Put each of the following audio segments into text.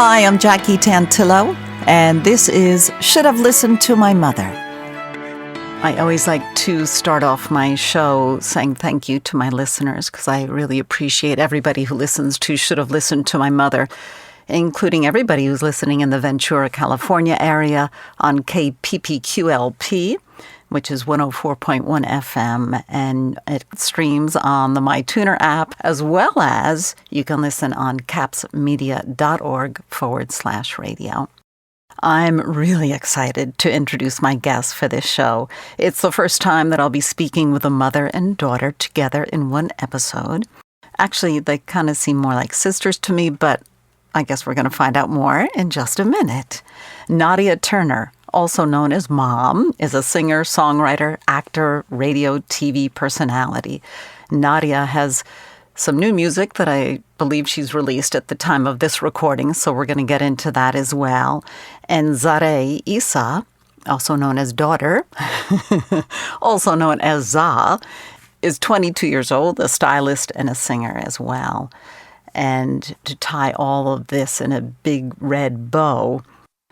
Hi, I'm Jackie Tantillo, and this is Should Have Listened to My Mother. I always like to start off my show saying thank you to my listeners because I really appreciate everybody who listens to Should Have Listened to My Mother, including everybody who's listening in the Ventura, California area on KPPQLP, which is 104.1 FM, and it streams on the MyTuner app, as well as you can listen on capsmedia.org/radio. I'm really excited to introduce my guest for this show. It's the first time that I'll be speaking with a mother and daughter together in one episode. Actually, they kind of seem more like sisters to me, but I guess we're going to find out more in just a minute. Nadia Turner, also known as Mom, is a singer, songwriter, actor, radio, TV personality. Nadia has some new music that I believe she's released at the time of this recording, so we're going to get into that as well. And Zareh Issa, also known as Daughter, also known as Za, is 22 years old, a stylist and a singer as well. And to tie all of this in a big red bow,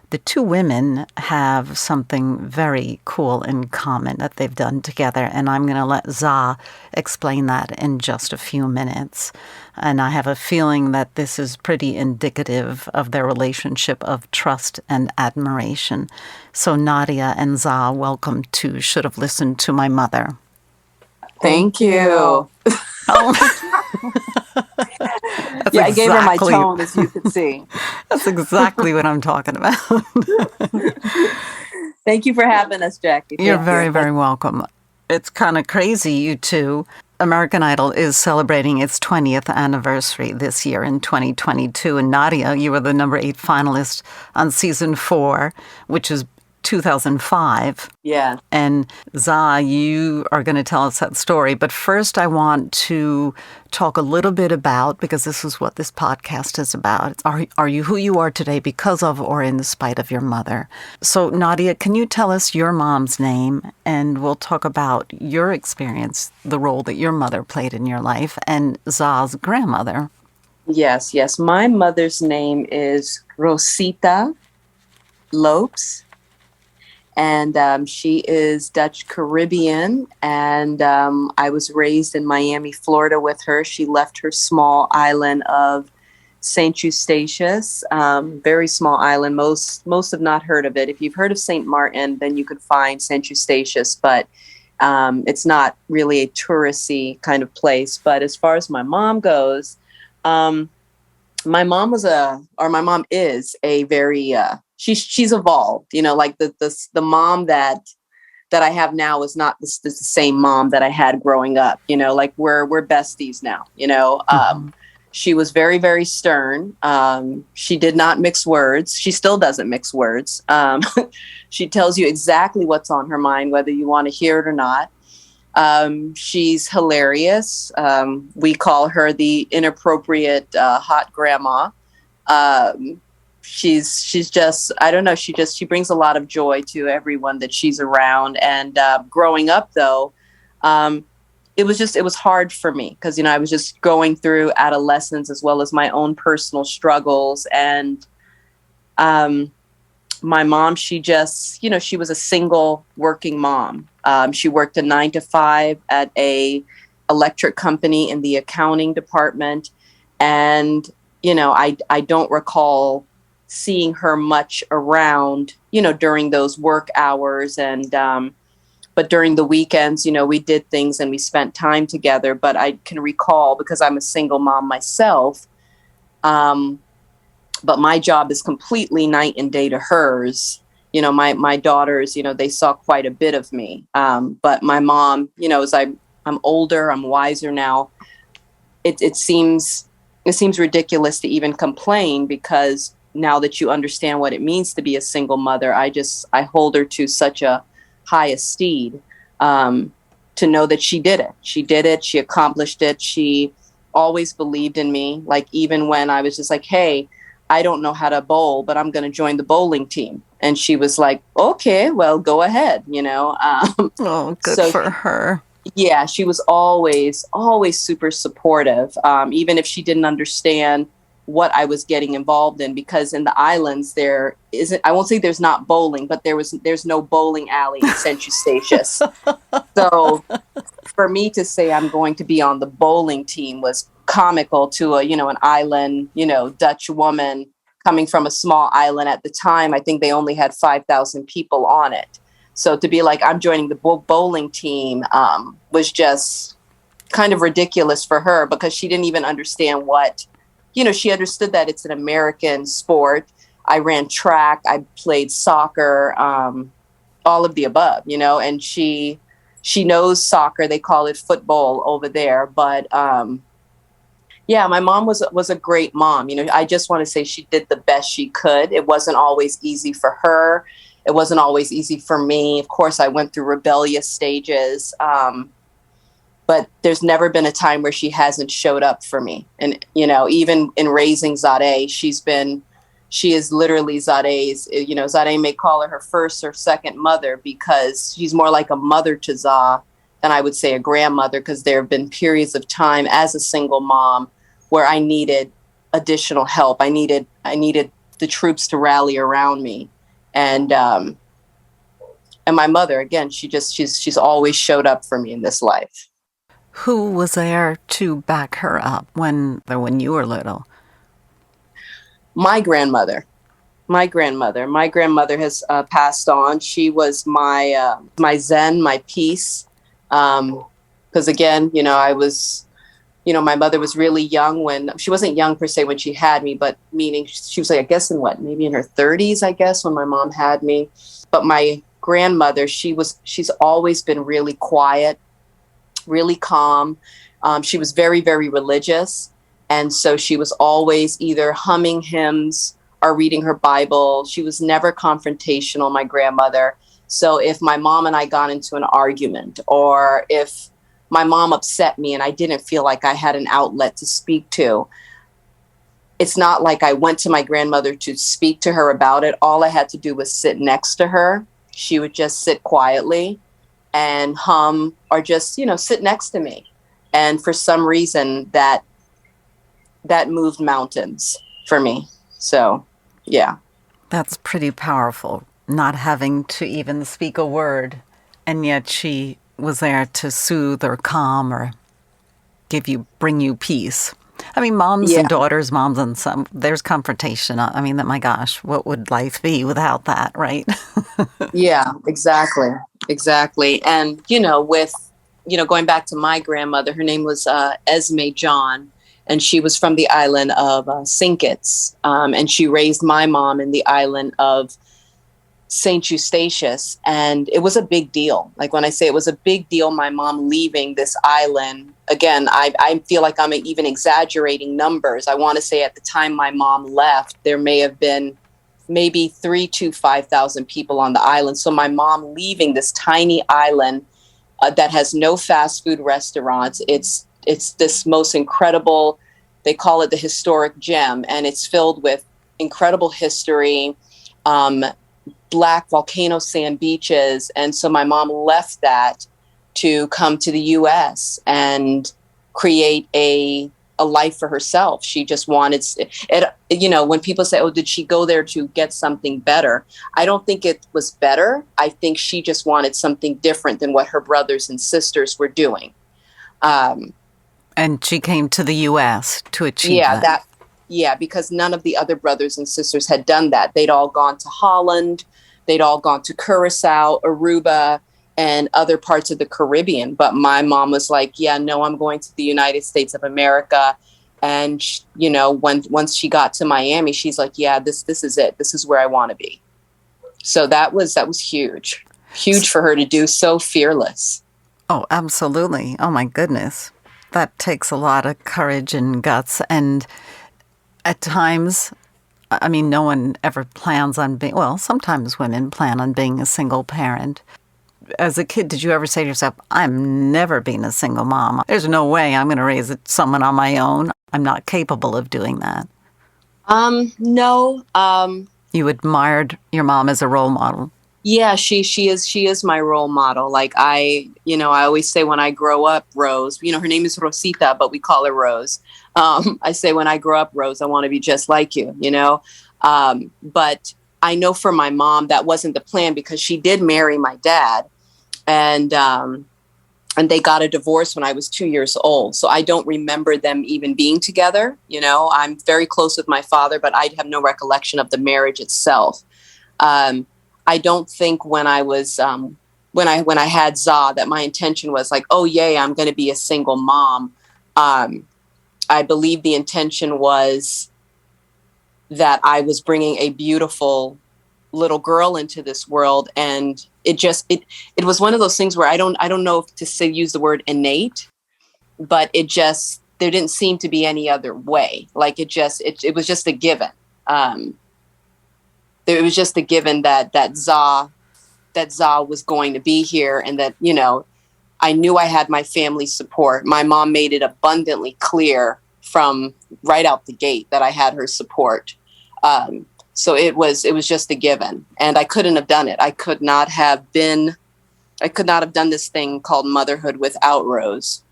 the two women have something very cool in common that they've done together, and I'm going to let Za explain that in just a few minutes. And I have a feeling that this is pretty indicative of their relationship of trust and admiration. So Nadia and Za, welcome to Should Have Listened to My Mother. Thank you. Yeah, I gave her my tone, as you could see. That's exactly what I'm talking about. Thank you for having us, Jackie. You're very, very welcome. It's kind of crazy, you two. American Idol is celebrating its 20th anniversary this year in 2022. And Nadia, you were the number 8 finalist on season 4, which is 2005. Yeah. And Za, you are going to tell us that story. But first, I want to talk a little bit about, because this is what this podcast is about. Are you who you are today because of or in spite of your mother? So Nadia, can you tell us your mom's name? And we'll talk about your experience, the role that your mother played in your life, and Za's grandmother. Yes. My mother's name is Rosita Lopes. And she is Dutch Caribbean, and I was raised in Miami, Florida with her. She left her small island of St. Eustatius, very small island. Most have not heard of it. If you've heard of St. Martin, then you could find St. Eustatius, but it's not really a touristy kind of place. But as far as my mom goes, my mom is a very she's evolved, like the mom that I have now is not the same mom that I had growing up, like we're besties now, Mm-hmm. She was very, very stern. She did not mix words. She still doesn't mix words. She tells you exactly what's on her mind, whether you want to hear it or not. She's hilarious. We call her the inappropriate hot grandma. She's just, I don't know. She brings a lot of joy to everyone that she's around. And growing up, though, it was hard for me because, I was just going through adolescence as well as my own personal struggles. And my mom, she just, she was a single working mom. She worked a 9-to-5 at a electric company in the accounting department. And, I don't recall seeing her much around, during those work hours. And, but during the weekends, we did things and we spent time together. But I can recall, because I'm a single mom myself, but my job is completely night and day to hers. My daughters, they saw quite a bit of me. But my mom, as I'm older, I'm wiser now. It seems ridiculous to even complain, because now that you understand what it means to be a single mother, I hold her to such a high esteem, to know that she did it. She accomplished it. She always believed in me. Like, even when I was just like, hey, I don't know how to bowl, but I'm going to join the bowling team. And she was like, okay, well, go ahead, Oh, good for her. Yeah, she was always super supportive. Even if she didn't understand what I was getting involved in, because in the islands there isn't, I won't say there's not bowling, but there's no bowling alley in St. Eustatius. So for me to say I'm going to be on the bowling team was comical to an island, Dutch woman coming from a small island. At the time, I think they only had 5,000 people on it. So to be like, I'm joining the bowling team was just kind of ridiculous for her, because she didn't even understand she understood that it's an American sport. I ran track, I played soccer, all of the above, and she knows soccer. They call it football over there. But my mom was a great mom. I just want to say she did the best she could. It wasn't always easy for her. It wasn't always easy for me. Of course, I went through rebellious stages. But there's never been a time where she hasn't showed up for me. And, even in raising Zareh, she is literally Zareh's, Zareh may call her first or second mother, because she's more like a mother to Zah than I would say a grandmother, because there have been periods of time as a single mom where I needed additional help. I needed the troops to rally around me. And my mother, again, she's always showed up for me in this life. Who was there to back her up when you were little? My grandmother. My grandmother has passed on. She was my zen, my peace. Because again, I was, my mother was really young when she wasn't young per se when she had me, but meaning she was like, I guess maybe in her 30s, I guess, when my mom had me. But my grandmother, she's always been really quiet, really calm. She was very, very religious. And so she was always either humming hymns or reading her Bible. She was never confrontational, my grandmother. So if my mom and I got into an argument, or if my mom upset me and I didn't feel like I had an outlet to speak to, it's not like I went to my grandmother to speak to her about it. All I had to do was sit next to her. She would just sit quietly and hum, or just, sit next to me. And for some reason that moved mountains for me. So, yeah. That's pretty powerful, not having to even speak a word. And yet she was there to soothe or calm or bring you peace. I mean, moms and daughters, moms and some, there's confrontation. I mean, my gosh, what would life be without that, right? Yeah, exactly. And, with, going back to my grandmother, her name was Esme John, and she was from the island of St. Kitts. And she raised my mom in the island of St. Eustatius. And it was a big deal. Like when I say it was a big deal, my mom leaving this island, again, I feel like I'm even exaggerating numbers. I want to say at the time my mom left, there may have been maybe 3,000 to 5,000 people on the island. So my mom leaving this tiny island that has no fast food restaurants. It's this most incredible, they call it the historic gem, and it's filled with incredible history, black volcano sand beaches. And so my mom left that to come to the U.S. and create a life for herself. She just wanted it. When people say, oh, did she go there to get something better? I don't think it was better. I think she just wanted something different than what her brothers and sisters were doing. And she came to the U.S. to achieve that. Because none of the other brothers and sisters had done that. They'd all gone to Holland. They'd all gone to Curacao, Aruba, and other parts of the Caribbean. But my mom was like, yeah, no, I'm going to the United States of America. And, once she got to Miami, she's like, yeah, this is it. This is where I want to be. So that was huge for her to do, so fearless. Oh, absolutely. Oh, my goodness. That takes a lot of courage and guts. And at times, I mean, no one ever plans on being, well, sometimes women plan on being a single parent. As a kid, did you ever say to yourself, I'm never being a single mom? There's no way I'm going to raise someone on my own. I'm not capable of doing that. No. You admired your mom as a role model. Yeah, she is my role model. Like I always say when I grow up, Rose, her name is Rosita, but we call her Rose. I say when I grow up, Rose, I want to be just like you. But I know for my mom, that wasn't the plan because she did marry my dad, and they got a divorce when I was 2 years old. So I don't remember them even being together. I'm very close with my father, but I have no recollection of the marriage itself. I don't think when I was when I had Za that my intention was like, oh yay, I'm going to be a single mom. I believe the intention was that I was bringing a beautiful little girl into this world, and it was one of those things where I don't know if to use the word innate, but there didn't seem to be any other way. Like it was just a given. It was just a given that Za was going to be here, and that I knew I had my family's support. My mom made it abundantly clear from right out the gate that I had her support. So it was just a given, and I couldn't have done it. I could not have done this thing called motherhood without Rose.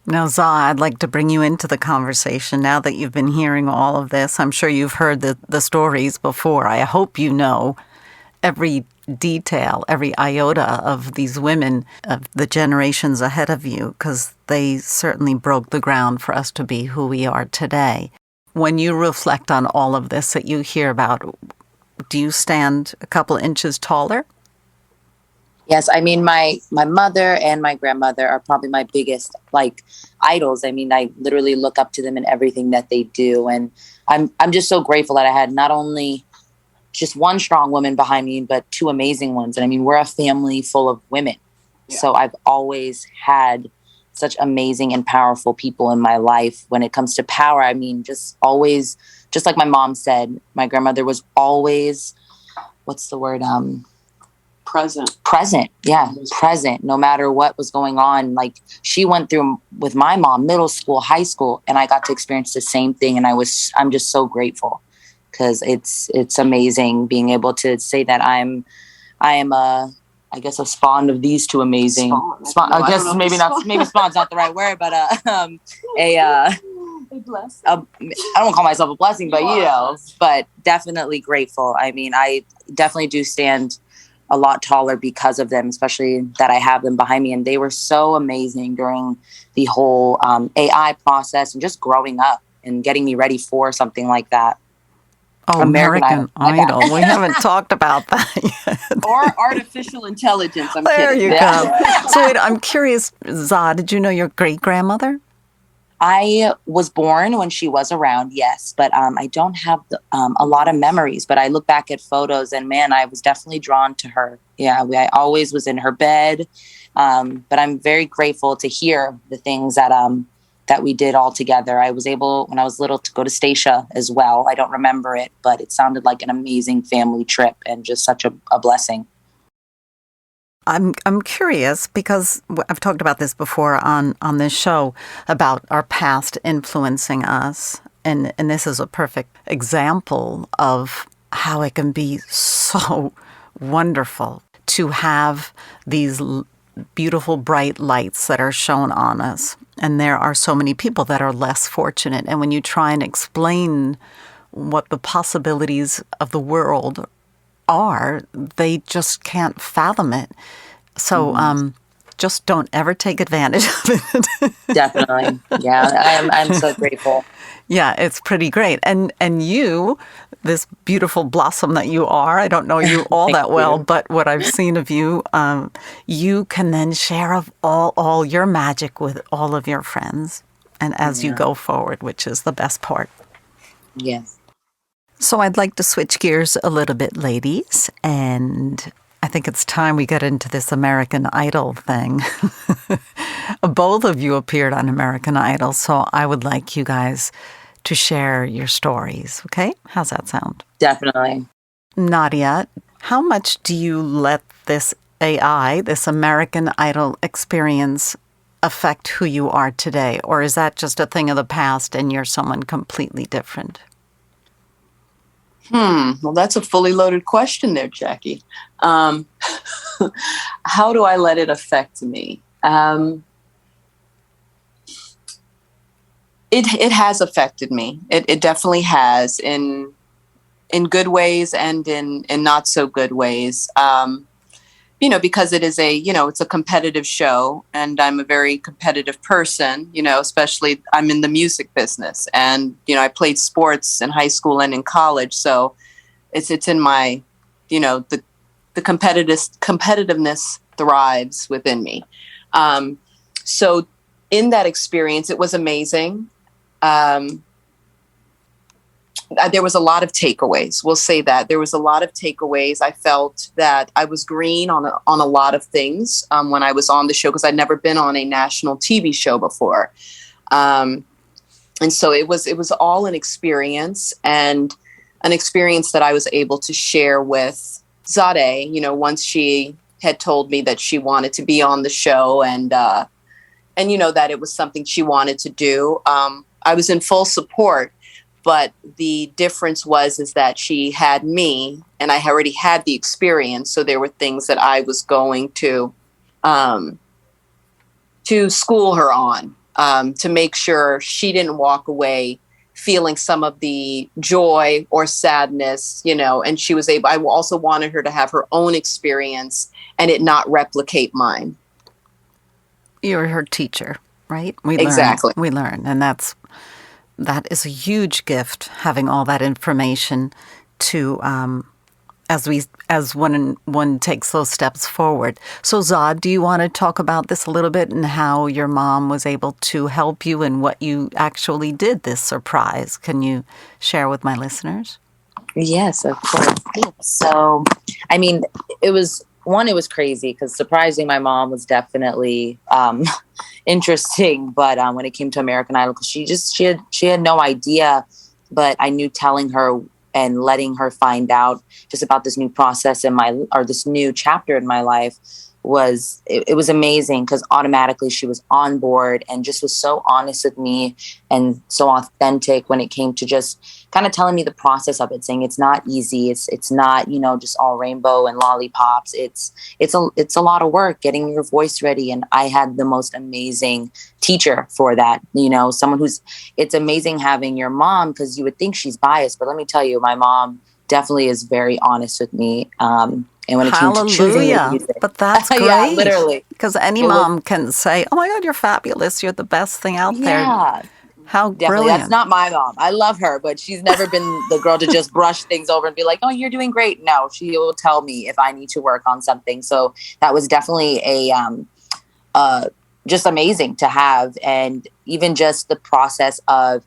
Now, Za, I'd like to bring you into the conversation now that you've been hearing all of this. I'm sure you've heard the stories before. I hope you know every detail, every iota of these women of the generations ahead of you, because they certainly broke the ground for us to be who we are today. When you reflect on all of this that you hear about, do you stand a couple inches taller? Yes, I mean my mother and my grandmother are probably my biggest idols. I mean, I literally look up to them in everything that they do, and I'm just so grateful that I had not only just one strong woman behind me, but two amazing ones. And I mean, we're a family full of women. Yeah. So I've always had such amazing and powerful people in my life. When it comes to power, I mean, just always, just like my mom said, my grandmother was always, what's the word? Present. Yeah. Present. No matter what was going on. Like she went through with my mom, middle school, high school, and I got to experience the same thing. And I'm just so grateful, because it's amazing being able to say that I am I guess a spawn of these two amazing. I guess maybe spawn's not the right word, but a blessing. I don't call myself a blessing, but but definitely grateful. I mean, I definitely do stand a lot taller because of them, especially that I have them behind me. And they were so amazing during the whole AI process and just growing up and getting me ready for something like that. Oh, American Idol. We haven't talked about that yet. Or artificial intelligence. There you go. So wait, I'm curious, Za, did you know your great-grandmother? I was born when she was around, yes, but I don't have a lot of memories. But I look back at photos, and man, I was definitely drawn to her. Yeah, I always was in her bed. But I'm very grateful to hear the things that we did all together. I was able, when I was little, to go to Statia as well. I don't remember it, but it sounded like an amazing family trip and just such a blessing. I'm curious, because I've talked about this before on this show about our past influencing us. And this is a perfect example of how it can be so wonderful to have these beautiful, bright lights that are shown on us. And there are so many people that are less fortunate. And when you try and explain what the possibilities of the world are, they just can't fathom it. So just don't ever take advantage of it. Definitely. Yeah, I'm so grateful. Yeah, it's pretty great. And you, this beautiful blossom that you are, I don't know you all that well, but what I've seen of you, you can then share of all your magic with all of your friends, and as you go forward, which is the best part. Yes. So I'd like to switch gears a little bit, ladies, and I think it's time we get into this American Idol thing. Both of you appeared on American Idol, so I would like you guys to share your stories, okay? How's that sound? Definitely. Nadia, how much do you let this AI, this American Idol experience, affect who you are today? Or is that just a thing of the past and you're someone completely different? Well, that's a fully loaded question there, Jackie. How do I let it affect me? It has affected me. It definitely has in good ways and in not so good ways. Because it is it's a competitive show, and I'm a very competitive person, especially I'm in the music business, and, I played sports in high school and in college. So it's in my, the competitiveness thrives within me. So in that experience, it was amazing. There was a lot of takeaways. We'll say that there was a lot of takeaways. I felt that I was green on a lot of things when I was on the show, because I'd never been on a national TV show before. And so it was all an experience, and an experience that I was able to share with Zareh, once she had told me that she wanted to be on the show, and that it was something she wanted to do. I was in full support. But the difference is that she had me, and I already had the experience. So there were things that I was going to school her on, to make sure she didn't walk away feeling some of the joy or sadness, and she was able. I also wanted her to have her own experience and it not replicate mine. You're her teacher, right? Exactly. We learn, and that is a huge gift, having all that information to as one takes those steps forward. So Zod, do you want to talk about this a little bit, and how your mom was able to help you and what you actually did this surprise? Can you share with my listeners? Yes, of course. So, I mean, it was crazy, because surprising my mom was definitely interesting. But when it came to American Idol, because she had no idea, but I knew telling her and letting her find out just about this new process this new chapter in my life was amazing, because automatically she was on board and just was so honest with me and so authentic when it came to just kind of telling me the process of it, saying it's not easy. It's not, just all rainbow and lollipops. It's a lot of work getting your voice ready. And I had the most amazing teacher for that, someone it's amazing having your mom, because you would think she's biased, but let me tell you, my mom definitely is very honest with me. And when it came to choosing the music. But that's great. Yeah, literally. Because any mom can say, oh my God, you're fabulous. You're the best thing out there. Yeah. How definitely. Brilliant. That's not my mom. I love her, but she's never been the girl to just brush things over and be like, oh, you're doing great. No, she will tell me if I need to work on something. So that was definitely just amazing to have. And even just the process of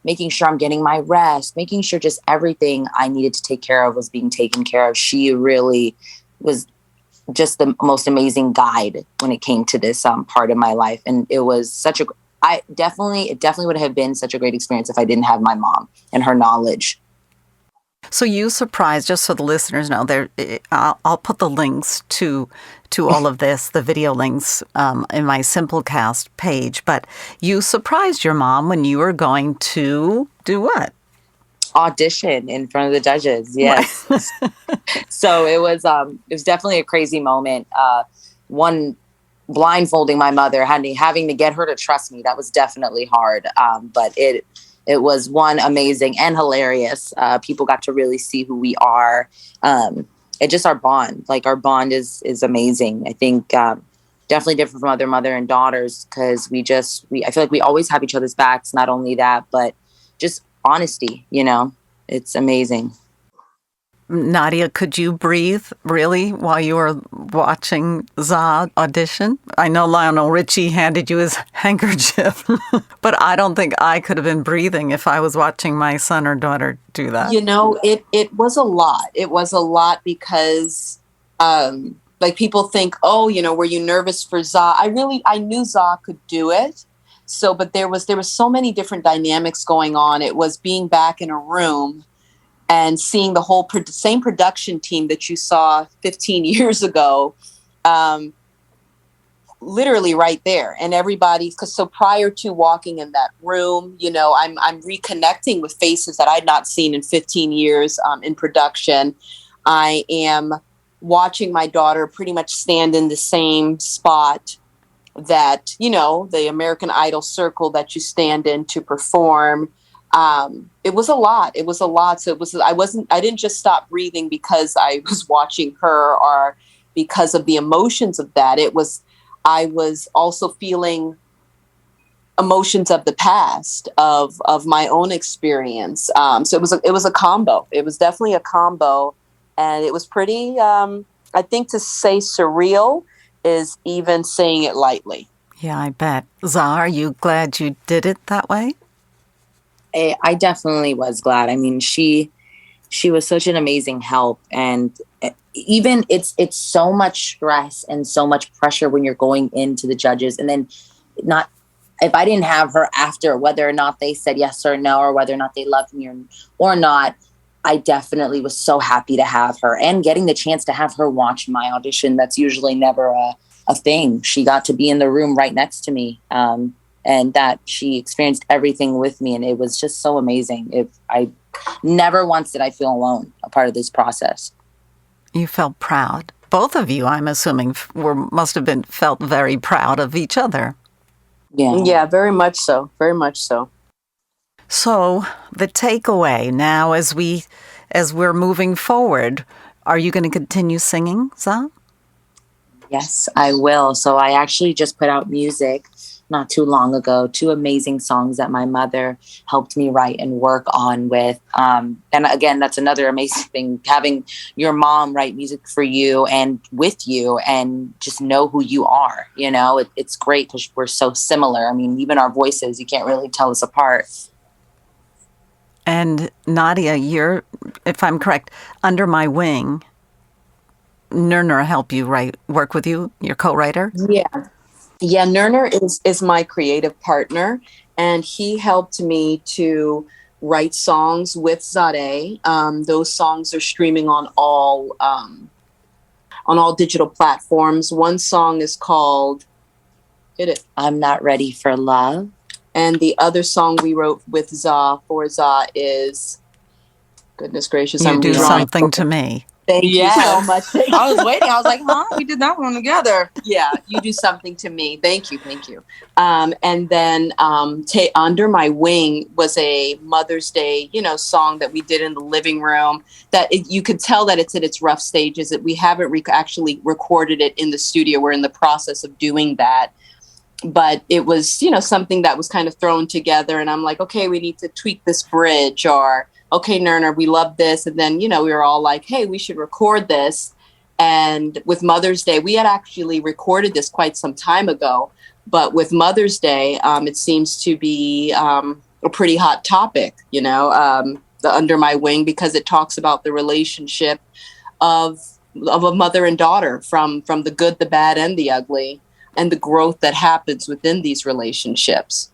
making sure I'm getting my rest, making sure just everything I needed to take care of was being taken care of. She really was just the most amazing guide when it came to this part of my life. And it was it definitely would have been such a great experience if I didn't have my mom and her knowledge. So you surprised, just so the listeners know, I'll put the links to all of this, the video links, in my Simplecast page. But you surprised your mom when you were going to do what? Audition in front of the judges. Yes. So it was definitely a crazy moment. One, blindfolding my mother, having to get her to trust me. That was definitely hard. But it was one amazing and hilarious. People got to really see who we are. And just our bond, our bond is amazing. I think definitely different from other mother and daughters, because I feel like we always have each other's backs. Not only that, but just honesty, it's amazing. Nadia, could you breathe really while you were watching Zod audition? I know Lionel Richie handed you his handkerchief, but I don't think I could have been breathing if I was watching my son or daughter do that. It was a lot. It was a lot because, people think, oh, were you nervous for Zod? I knew Zod could do it. So, but there was so many different dynamics going on. It was being back in a room and seeing the whole same production team that you saw 15 years ago, literally right there. And everybody, because so prior to walking in that room, you know, I'm reconnecting with faces that I'd not seen in 15 years in production. I am watching my daughter pretty much stand in the same spot that, you know, the American Idol circle that you stand in to perform. It was a lot. It was a lot. So I didn't just stop breathing because I was watching her or because of the emotions of that. I was also feeling emotions of the past, of my own experience. So it was a combo. It was definitely a combo, and it was pretty. I think to say surreal is even saying it lightly. Yeah, I bet. Zareh, are you glad you did it that way? I definitely was glad. I mean, she was such an amazing help, and even it's so much stress and so much pressure when you're going into the judges, and then not, if I didn't have her after, whether or not they said yes or no, or whether or not they loved me or not, I definitely was so happy to have her, and getting the chance to have her watch my audition. That's usually never a thing. She got to be in the room right next to me. And that she experienced everything with me. And it was just so amazing. I never once did I feel alone, a part of this process. You felt proud. Both of you, I'm assuming, must have been felt very proud of each other. Yeah, very much so. Very much so. So the takeaway now, as we're moving forward, are you going to continue singing, Zareh? Yes, I will. So I actually just put out music not too long ago, 2 amazing songs that my mother helped me write and work on with. And again, that's another amazing thing, having your mom write music for you and with you and just know who you are. You know, it's great because we're so similar. I mean, even our voices, you can't really tell us apart. And Nadia, you're, if I'm correct, Under My Wing. Nerner helped you work with you, your co-writer? Yeah, Nerner is my creative partner, and he helped me to write songs with Zareh. Those songs are streaming on all digital platforms. One song is called Hit It. I'm Not Ready for Love. And the other song we wrote with Zareh is, goodness gracious, You Do Something to Me. Thank you so much. I was waiting. I was like, huh? We did that one together. Yeah, You Do Something to Me. Thank you. And then Under My Wing was a Mother's Day, song that we did in the living room. You could tell that it's at its rough stages. That we haven't actually recorded it in the studio. We're in the process of doing that. But it was, something that was kind of thrown together. And I'm like, okay, we need to tweak this bridge, or okay, Nerner, we love this. And then, we were all like, hey, we should record this. And with Mother's Day, we had actually recorded this quite some time ago. But with Mother's Day, it seems to be a pretty hot topic, the Under My Wing, because it talks about the relationship of a mother and daughter, from the good, the bad, and the ugly, and the growth that happens within these relationships.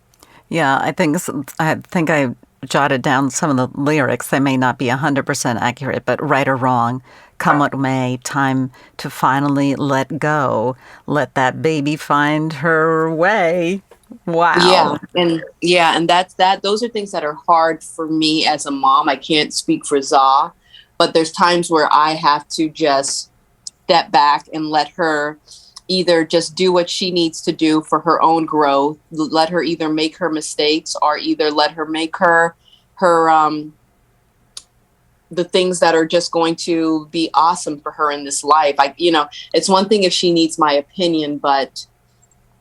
Yeah, I think I jotted down some of the lyrics. They may not be 100% accurate, but right or wrong, come what may, time to finally let go. Let that baby find her way. Wow. And that's that. Those are things that are hard for me as a mom. I can't speak for Zareh, but there's times where I have to just step back and let her either just do what she needs to do for her own growth, let her either make her mistakes, or either let her make her the things that are just going to be awesome for her in this life. It's one thing if she needs my opinion, but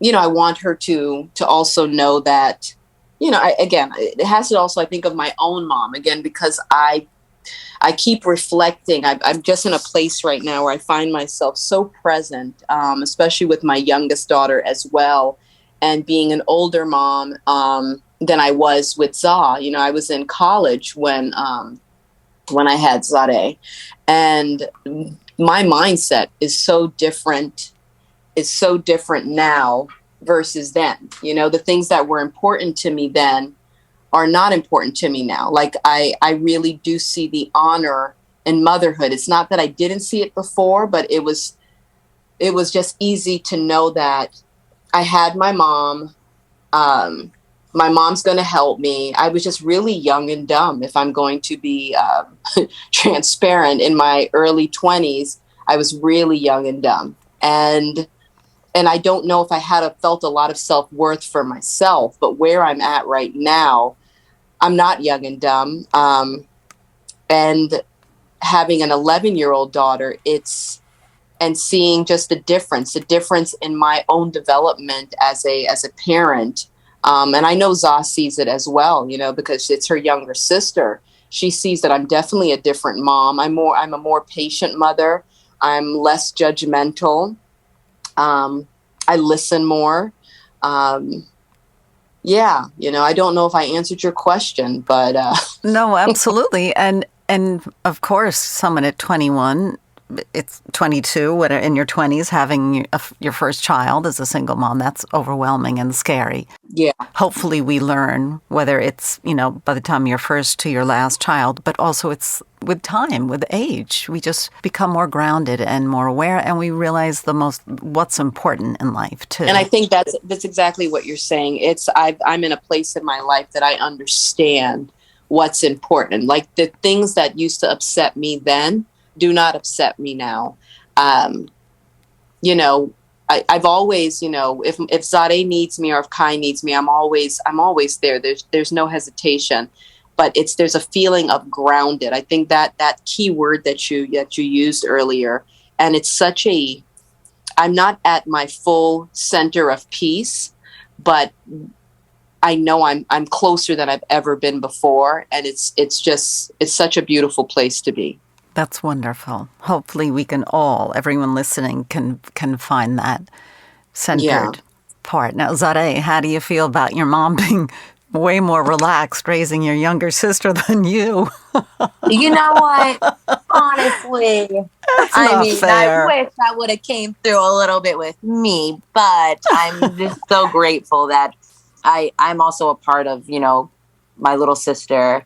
I want her to also know that, it has to also, I think of my own mom again, because I keep reflecting. I'm just in a place right now where I find myself so present, especially with my youngest daughter as well, and being an older mom than I was with Zareh. I was in college when I had Zareh, and my mindset is so different. It's so different now versus then. The things that were important to me then are not important to me now. Like I really do see the honor in motherhood. It's not that I didn't see it before, but it was just easy to know that I had my mom. My mom's going to help me. I was just really young and dumb. If I'm going to be transparent, in my early 20s, I was really young and dumb. And I don't know if I felt a lot of self-worth for myself, but where I'm at right now, I'm not young and dumb. And having an 11-year-old daughter, and seeing just the difference in my own development as a parent. And I know Zah sees it as well, because it's her younger sister. She sees that I'm definitely a different mom. I'm a more patient mother. I'm less judgmental. I listen more. Yeah, I don't know if I answered your question, but no, absolutely. And of course, someone at 21, it's 22, in your 20s, having your first child as a single mom, that's overwhelming and scary. Yeah. Hopefully we learn, whether it's, by the time your first to your last child, but also it's with time, with age, we just become more grounded and more aware, and we realize what's important in life too. And I think that's exactly what you're saying. I'm in a place in my life that I understand what's important. Like the things that used to upset me then do not upset me now. I've always, if Zareh needs me or if Kai needs me, I'm always there. There's no hesitation, but there's a feeling of grounded. I think that key word that you used earlier, and it's I'm not at my full center of peace, but I know I'm closer than I've ever been before. And it's such a beautiful place to be. That's wonderful. Hopefully we can everyone listening can find that centered part. Now, Zareh, how do you feel about your mom being way more relaxed raising your younger sister than you? You know what? Honestly, fair. I wish I would have came through a little bit with me, but I'm just so grateful that I'm also a part of, my little sister,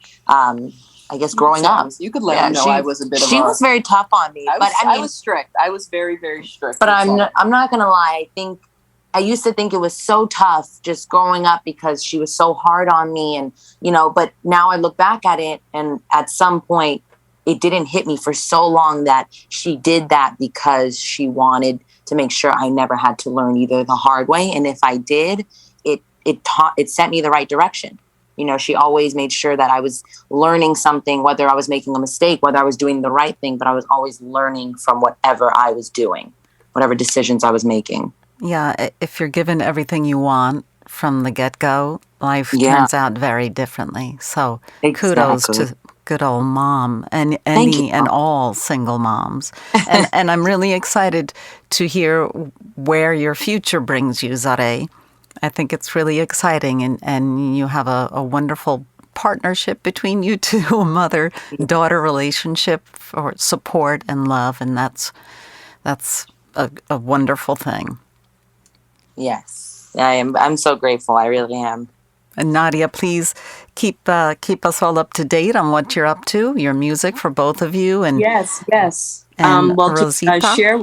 I guess growing up. You could let her know I was a bit of She was very tough on me. I was strict. I was very, very strict. But I'm not going to lie. I used to think it was so tough just growing up because she was so hard on me. And, but now I look back at it, and at some point it didn't hit me for so long that she did that because she wanted to make sure I never had to learn either the hard way. And if I did, it set me the right direction. She always made sure that I was learning something, whether I was making a mistake, whether I was doing the right thing, but I was always learning from whatever I was doing, whatever decisions I was making. Yeah, if you're given everything you want from the get-go, life turns out very differently. So kudos to good old mom and all single moms. And I'm really excited to hear where your future brings you, Zareh. I think it's really exciting, and you have a wonderful partnership between you two, a mother-daughter relationship for support and love, and that's a wonderful thing. Yes, I am. I'm so grateful. I really am. And Nadia, please keep us all up to date on what you're up to, your music for both of you. And yes. And to share.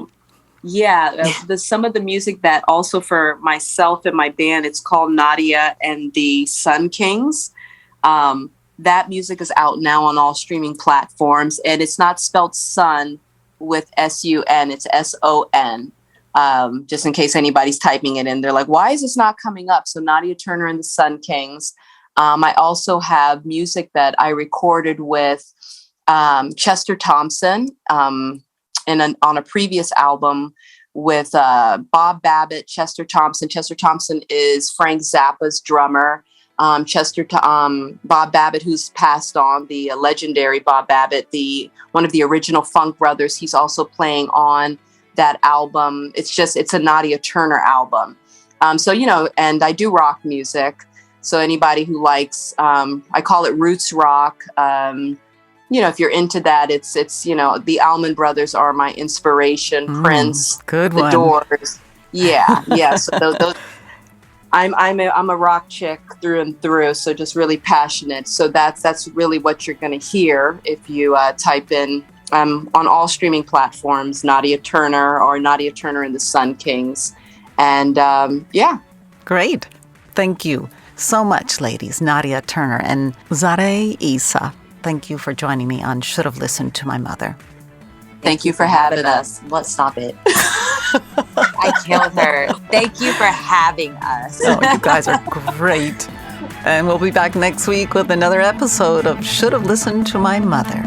Yeah, some of the music that also for myself and my band, it's called Nadia and the Sun Kings. That music is out now on all streaming platforms, and it's not spelled sun with S-U-N, it's S-O-N. Just in case anybody's typing it in, they're like, why is this not coming up? So Nadia Turner and the Sun Kings. I also have music that I recorded with Chester Thompson, on a previous album with Bob Babbitt, Chester Thompson. Chester Thompson is Frank Zappa's drummer. Bob Babbitt, who's passed on, the legendary Bob Babbitt, one of the original Funk Brothers. He's also playing on that album. It's a Nadia Turner album. And I do rock music. So anybody who likes, I call it roots rock. If you're into that, it's the Allman Brothers are my inspiration. Prince, good the one. Doors, yeah. So those, I'm a rock chick through and through. So just really passionate. So that's really what you're going to hear if you type in on all streaming platforms Nadia Turner or Nadia Turner and the Sun Kings, And yeah. Great. Thank you so much, ladies. Nadia Turner and Zareh Isa. Thank you for joining me on Should Have Listened to My Mother. Thank you for having us. Let's stop it. I killed her. Thank you for having us. Oh, you guys are great. And we'll be back next week with another episode of Should Have Listened to My Mother.